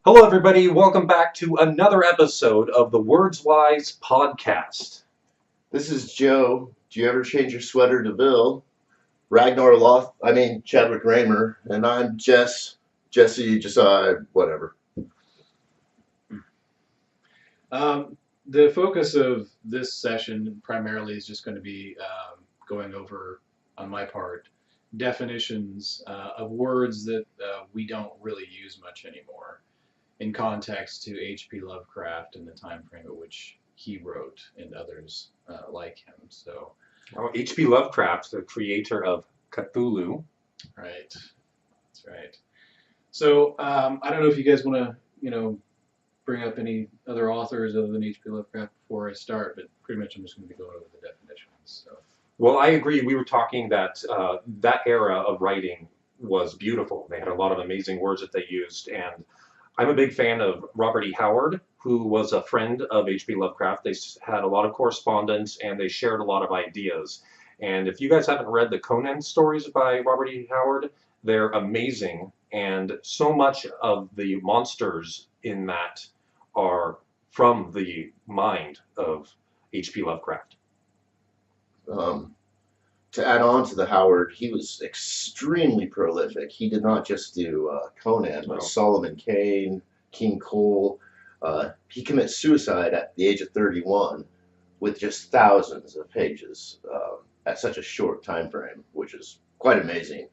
Hello, everybody. Welcome back to another episode of the WordsWise Podcast. This is Joe. Do you ever change your sweater to Bill? Chadwick Raymer, and I'm Jesse, whatever. The focus of this session primarily is just going to be going over, on my part, definitions of words that we don't really use much anymore in context to H.P. Lovecraft and the time frame at which he wrote and others like him. So, H.P. Lovecraft, the creator of Cthulhu. right, that's right. So I don't know if you guys want to, bring up any other authors other than H.P. Lovecraft before I start, but pretty much I'm just going to be going over the definitions. So. Well, I agree. We were talking that that era of writing was beautiful. They had a lot of amazing words that they used, and I'm a big fan of Robert E. Howard, who was a friend of H.P. Lovecraft. They had a lot of correspondence, and they shared a lot of ideas. And if you guys haven't read the Conan stories by Robert E. Howard, they're amazing, and so much of the monsters in that are from the mind of H.P. Lovecraft. To add on to the Howard, he was extremely prolific. He did not just do Conan, but No. Solomon Kane, King Cole. He commits suicide at the age of 31 with just thousands of pages at such a short time frame, which is quite amazing.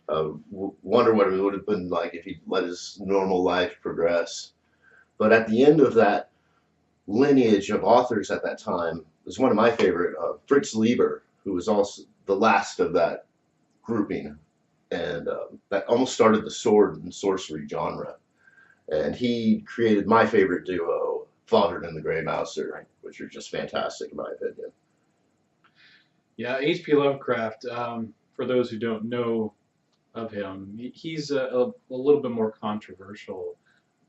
Wonder what it would have been like if he let his normal life progress. But at the end of that lineage of authors at that time was one of my favorite, Fritz Leiber, who was also the last of that grouping, and that almost started the sword and sorcery genre. And he created my favorite duo, Fodder and the Grey Mouser, which are just fantastic in my opinion. Yeah, H.P. Lovecraft, for those who don't know of him, he's a little bit more controversial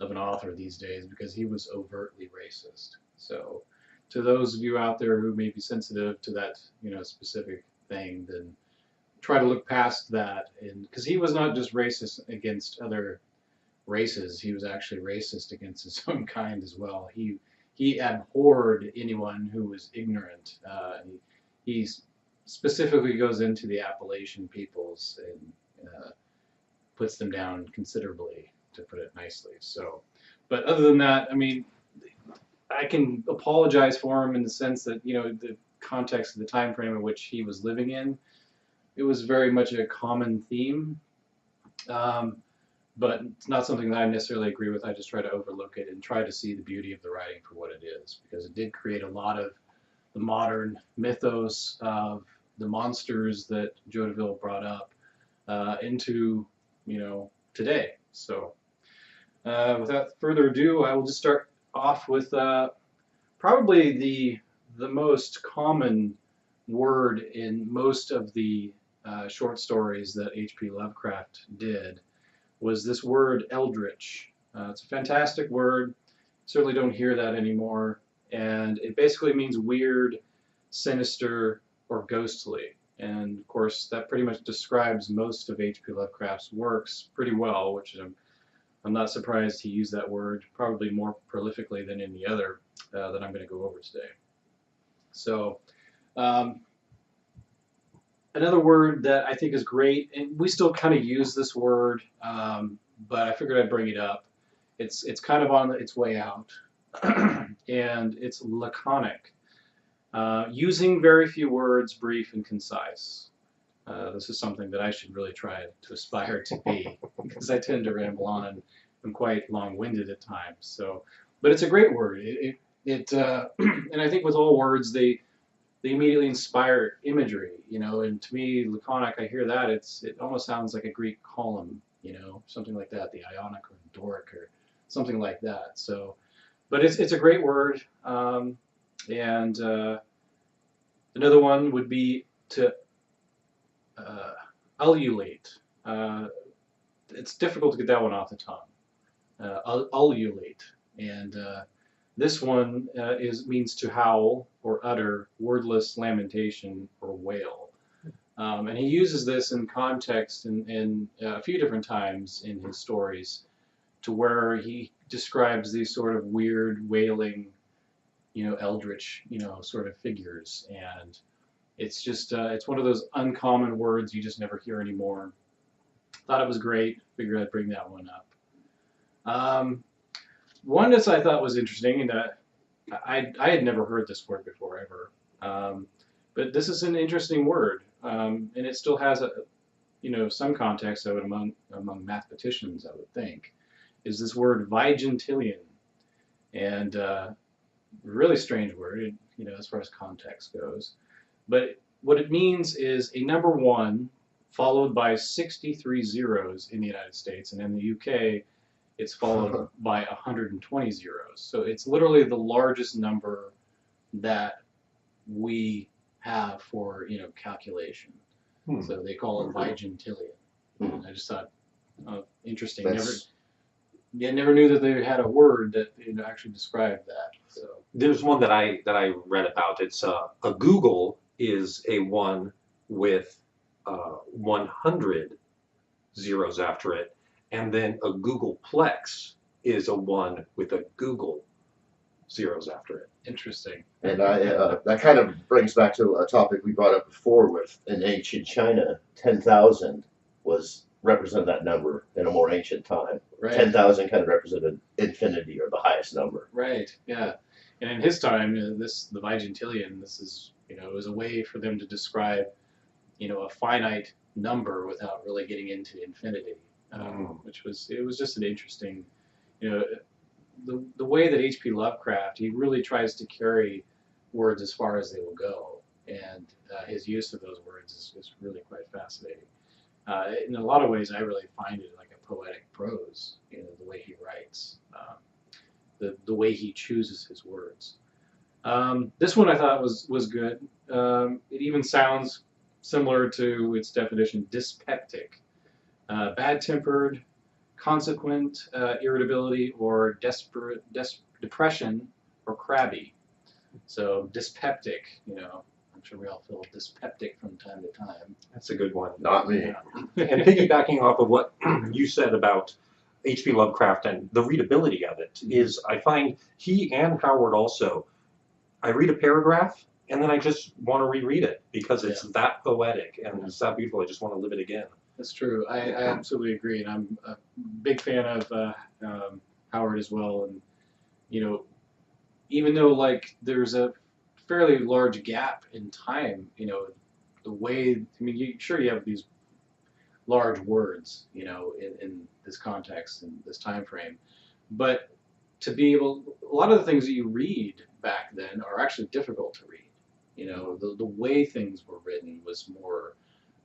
of an author these days because he was overtly racist. So to those of you out there who may be sensitive to that, specific thing, then try to look past that, and because he was not just racist against other races, he was actually racist against his own kind as well. He abhorred anyone who was ignorant. He specifically goes into the Appalachian peoples and puts them down considerably, to put it nicely. So, but other than that, I can apologize for him in the sense that, the context of the time frame in which he was living in, it was very much a common theme. But it's not something that I necessarily agree with. I just try to overlook it and try to see the beauty of the writing for what it is, because it did create a lot of the modern mythos of the monsters that Joe DeVille brought up into, today. So without further ado, I will just start off with probably the most common word in most of the short stories that H.P. Lovecraft did was this word eldritch. It's a fantastic word. Certainly don't hear that anymore. And it basically means weird, sinister, or ghostly. And of course, that pretty much describes most of H.P. Lovecraft's works pretty well, which I'm not surprised he used that word probably more prolifically than any other that I'm going to go over today. So, another word that I think is great, and we still kind of use this word, but I figured I'd bring it up. It's kind of on its way out, and it's laconic. Using very few words, brief and concise. This is something that I should really try to aspire to be, because I tend to ramble on and I'm quite long-winded at times. So, but it's a great word. And I think with all words, they immediately inspire imagery, and to me, laconic, I hear that, it almost sounds like a Greek column, something like that, the Ionic or Doric or something like that. So, but it's a great word. And another one would be to ululate. It's difficult to get that one off the tongue. Ululate. And this one means to howl or utter wordless lamentation or wail. And he uses this in context in a few different times in his stories to where he describes these sort of weird wailing, eldritch, sort of figures, and it's just it's one of those uncommon words you just never hear anymore. Thought it was great. Figured I'd bring that one up. One that I thought was interesting, and I had never heard this word before ever, but this is an interesting word, and it still has some context of it among mathematicians, I would think, is this word vigintillion, and really strange word, as far as context goes. But what it means is a number 1 followed by 63 zeros in the United States, and in the UK, it's followed by 120 zeros. So it's literally the largest number that we have for Hmm. calculation. So they call it vigintillion. I just thought, interesting. Never knew that they had a word that actually described that. So There's one that I read about. It's a Google is a 1 with 100 zeros after it, and then a Googleplex is a 1 with a Google zeros after it. interesting. And that kind of brings back to a topic we brought up before with in ancient China, 10,000 was represent that number in a more ancient time. Right. 10,000 kind of represented infinity or the highest number. Right. Yeah. And in his time, the vigintillion, this is it was a way for them to describe a finite number without really getting into infinity, which was just an interesting, the way that H.P. Lovecraft, he really tries to carry words as far as they will go, and his use of those words is really quite fascinating. In a lot of ways, I really find it like a poetic prose, the way he writes, the way he chooses his words. This one I thought was good. It even sounds similar to its definition, dyspeptic, bad-tempered, consequent irritability, or depression, or crabby. So dyspeptic, I'm sure we all feel dyspeptic from time to time. That's a good one. Not me. And piggybacking off of what you said about H.P. Lovecraft and the readability of it, is I find he and Howard also, I read a paragraph and then I just want to reread it because it's that poetic and it's that beautiful. I just want to live it again. That's true. I absolutely agree, and I'm a big fan of Howard as well. And even though there's a fairly large gap in time, the way you have these large words, in this context and this time frame, but to be able, a lot of the things that you read back then are actually difficult to read. The way things were written was more,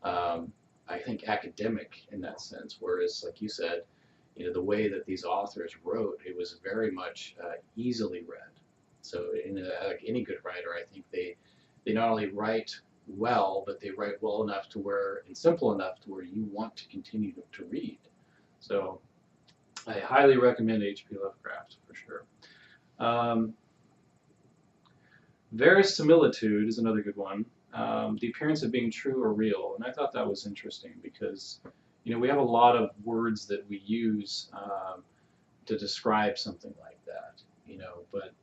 I think, academic in that sense. Whereas, like you said, the way that these authors wrote, it was very much easily read. So, like any good writer, I think they not only write well, but they write well enough to where, and simple enough to where you want to continue to read. So, I highly recommend H.P. Lovecraft for sure. Verisimilitude is another good one. The appearance of being true or real, and I thought that was interesting because we have a lot of words that we use to describe something like that, but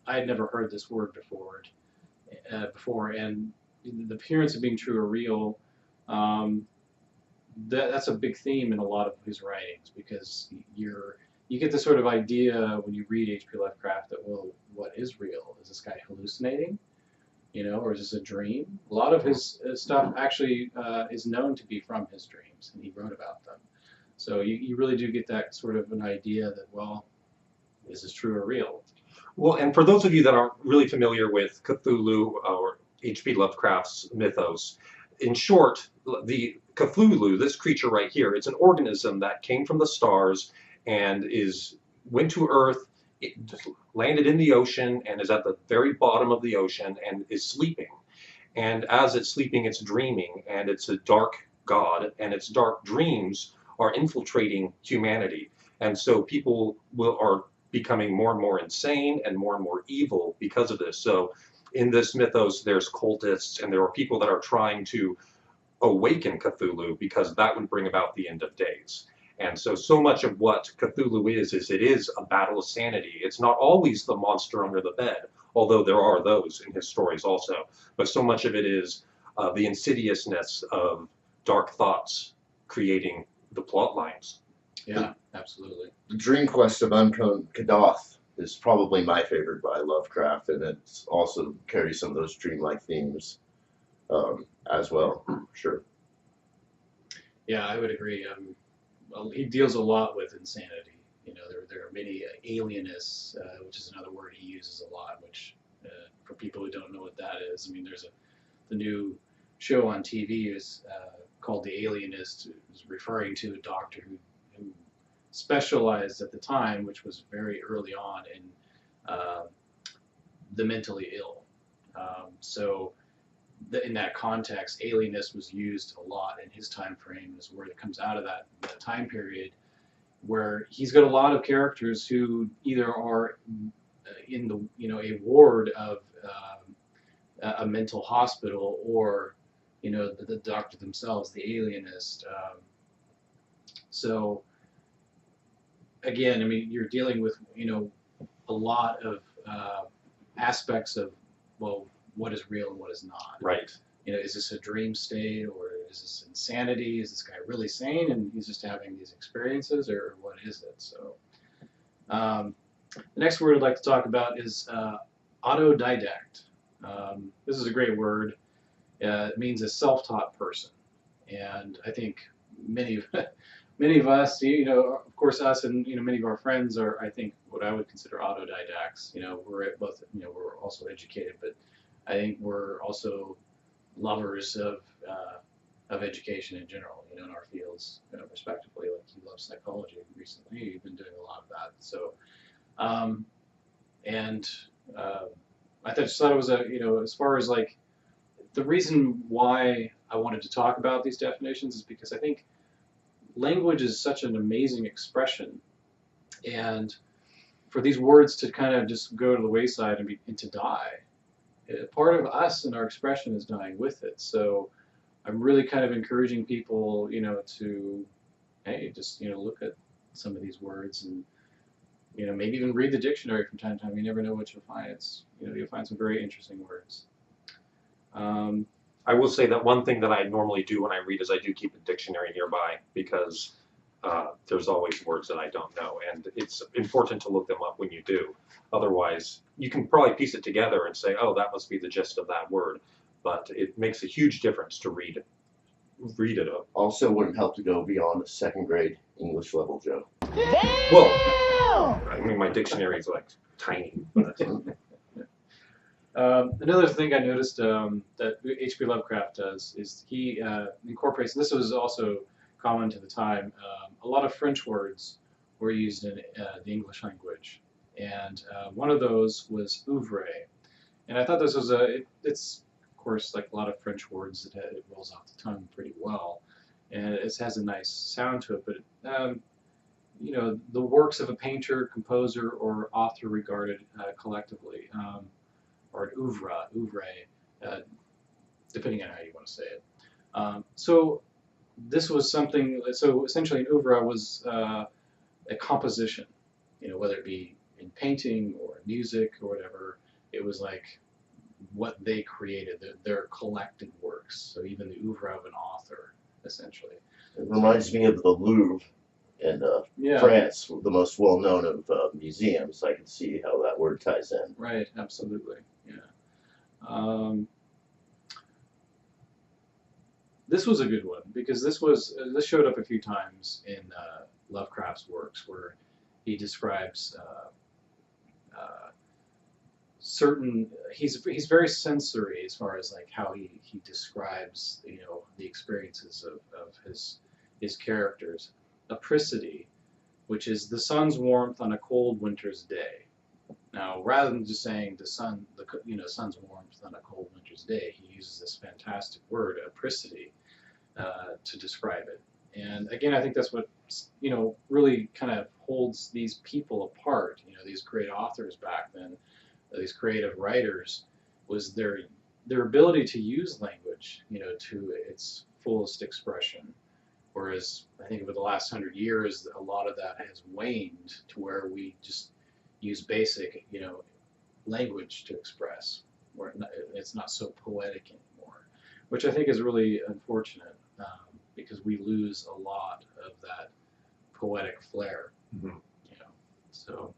I had never heard this word before, and the appearance of being true or real, that's a big theme in a lot of his writings, because you get this sort of idea when you read H.P. Lovecraft that, well, what is real? Is this guy hallucinating? Or is this a dream? A lot of his stuff actually is known to be from his dreams, and he wrote about them. So you really do get that sort of an idea that, well, is this true or real? Well, and for those of you that aren't really familiar with Cthulhu or H.P. Lovecraft's mythos, in short, the Cthulhu, this creature right here, it's an organism that came from the stars and went to Earth, it landed in the ocean and is at the very bottom of the ocean and is sleeping. And as it's sleeping, it's dreaming, and it's a dark god, and its dark dreams are infiltrating humanity. And so people are becoming more and more insane and more evil because of this. So in this mythos, there's cultists, and there are people that are trying to awaken Cthulhu because that would bring about the end of days. And so much of what Cthulhu is it is a battle of sanity. It's not always the monster under the bed, although there are those in his stories also. But so much of it is the insidiousness of dark thoughts creating the plot lines. Yeah, absolutely. The Dream Quest of Unknown Kadath is probably my favorite by Lovecraft, and it also carries some of those dreamlike themes as well. Sure. Yeah, I would agree. He deals a lot with insanity. You know, there are many alienists, which is another word he uses a lot. Which, for people who don't know what that is, I mean, the new show on TV is called The Alienist, is referring to a doctor who specialized at the time, which was very early on, in the mentally ill. So in that context, alienist was used a lot in his time frame as where it comes out of that time period, where he's got a lot of characters who either are in the a ward of a mental hospital, or the doctor themselves, the alienist. So again, I mean, you're dealing with a lot of aspects of, well, what is real and what is not. Right. Is this a dream state, or is this insanity? Is this guy really sane and he's just having these experiences, or what is it? So the next word I'd like to talk about is autodidact. This is a great word. It means a self-taught person, and I think many of us, of course, us and many of our friends are, I think, what I would consider autodidacts. We're both, we're also educated, but I think we're also lovers of education in general, in our fields, respectively. Like, you love psychology recently, you've been doing a lot of that. So, I just thought it was as far as like the reason why I wanted to talk about these definitions is because I think language is such an amazing expression, and for these words to kind of just go to the wayside and to die, part of us and our expression is dying with it. So I'm really kind of encouraging people, to, hey, just look at some of these words, and maybe even read the dictionary from time to time. You never know what you'll find. You'll find some very interesting words. I will say that one thing that I normally do when I read is I do keep a dictionary nearby, because there's always words that I don't know, and it's important to look them up when you do. Otherwise, you can probably piece it together and say, oh, that must be the gist of that word, but it makes a huge difference to read it up. Also, wouldn't help to go beyond a second grade English level, Joe. Well, I mean, my dictionary is like tiny. But another thing I noticed that H.P. Lovecraft does is he incorporates, and this was also common to the time, a lot of French words were used in the English language, and one of those was ouvre, and I thought this was it's of course like a lot of French words, it rolls off the tongue pretty well, and it has a nice sound to it, but the works of a painter, composer, or author regarded collectively, or an oeuvre, depending on how you want to say it. So this was something, so essentially an oeuvre was a composition, whether it be in painting or music or whatever. It was like what they created, their collected works. So even the oeuvre of an author, essentially. It reminds me of the Louvre in France, the most well-known of museums. I can see how that word ties in. Right, absolutely, yeah. This was a good one, because this showed up a few times in Lovecraft's works, where he describes certain. He's very sensory as far as like how he describes the experiences of his characters. Apricity, which is the sun's warmth on a cold winter's day. Now, rather than just saying the sun's warmth on a cold winter's day, he uses this fantastic word, apricity, to describe it. And again, I think that's what really kind of holds these people apart. These great authors back then, these creative writers, was their ability to use language, to its fullest expression. Whereas I think over the last 100 years, a lot of that has waned to where we just use basic, language to express, where it's not so poetic anymore, which I think is really unfortunate because we lose a lot of that poetic flair. Mm-hmm. So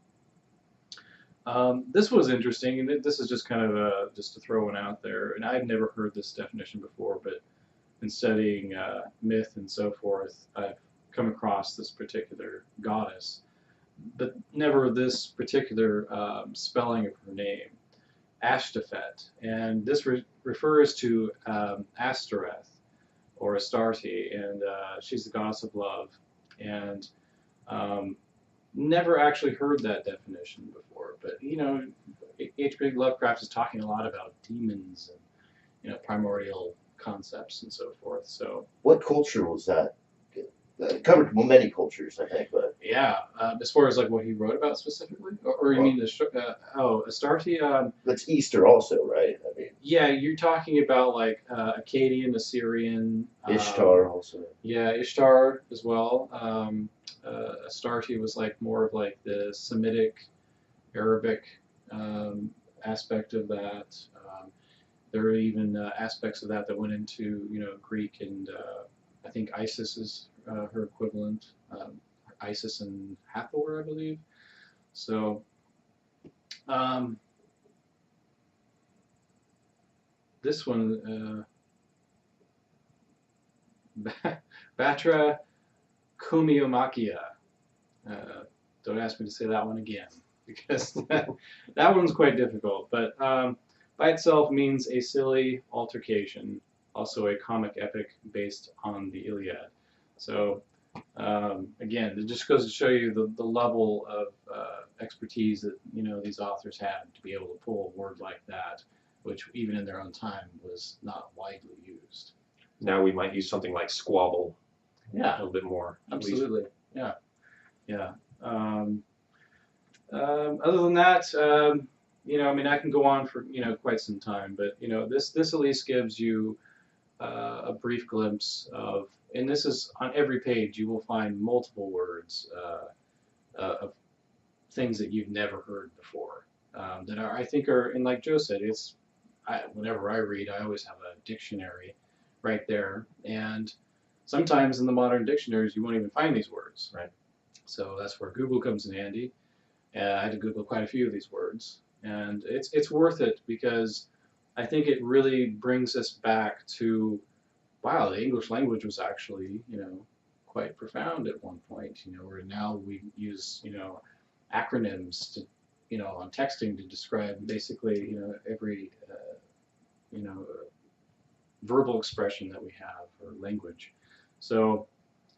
this was interesting, and this is just kind of just to throw one out there. And I'd never heard this definition before, but in studying myth and so forth, I've come across this particular goddess, but never this particular spelling of her name, Ashtafet. And this refers to Astareth or Astarte, and she's the goddess of love. And never actually heard that definition before, but H.P. Lovecraft is talking a lot about demons and primordial concepts and so forth. So what culture was that? It covered many cultures, I think, but yeah, as far as like what he wrote about specifically, or you mean Astarte? that's Easter also, right? I mean, Yeah, you're talking about like Akkadian, Assyrian, Ishtar also. Yeah, Ishtar as well. Astarte was like more of like the Semitic, Arabic aspect of that. There are even aspects of that went into Greek, and I think Isis is her equivalent. Isis and Hathor, I believe. So this one, Batra Kumiomakia. Don't ask me to say that one again, because that one's quite difficult. But by itself means a silly altercation, also a comic epic based on the Iliad. So again, it just goes to show you the level of expertise that these authors had to be able to pull a word like that, which even in their own time was not widely used. Now we might use something like squabble. Yeah, a little bit more. Absolutely. Yeah. Other than that, I can go on for quite some time, but this at least gives you a brief glimpse of, and this is on every page. You will find multiple words of things that you've never heard before that I think are, and like Joe said, whenever I read, I always have a dictionary right there, and sometimes in the modern dictionaries you won't even find these words. Right. So that's where Google comes in handy. I had to Google quite a few of these words, and it's worth it, because I think it really brings us back to, wow, the English language was actually quite profound at one point. Where now we use acronyms to on texting to describe basically every verbal expression that we have, or language. So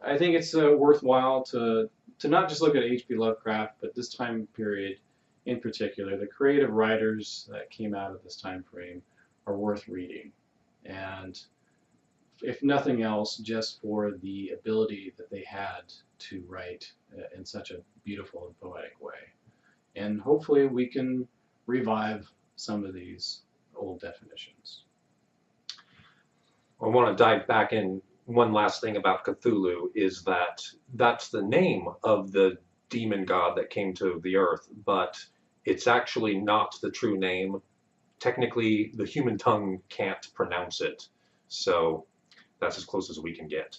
I think it's worthwhile to not just look at H.P. Lovecraft, but this time period in particular. The creative writers that came out of this time frame are worth reading, and if nothing else, just for the ability that they had to write in such a beautiful and poetic way. And hopefully we can revive some of these old definitions. I want to dive back in. One last thing about Cthulhu is that that's the name of the demon god that came to the earth, but it's actually not the true name. Technically, the human tongue can't pronounce it, so that's as close as we can get.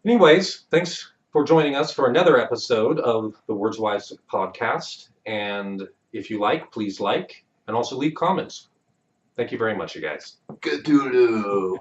Anyways, thanks for joining us for another episode of the WordsWise Podcast, and if you like, please like, and also leave comments. Thank you very much, you guys. Cthulhu.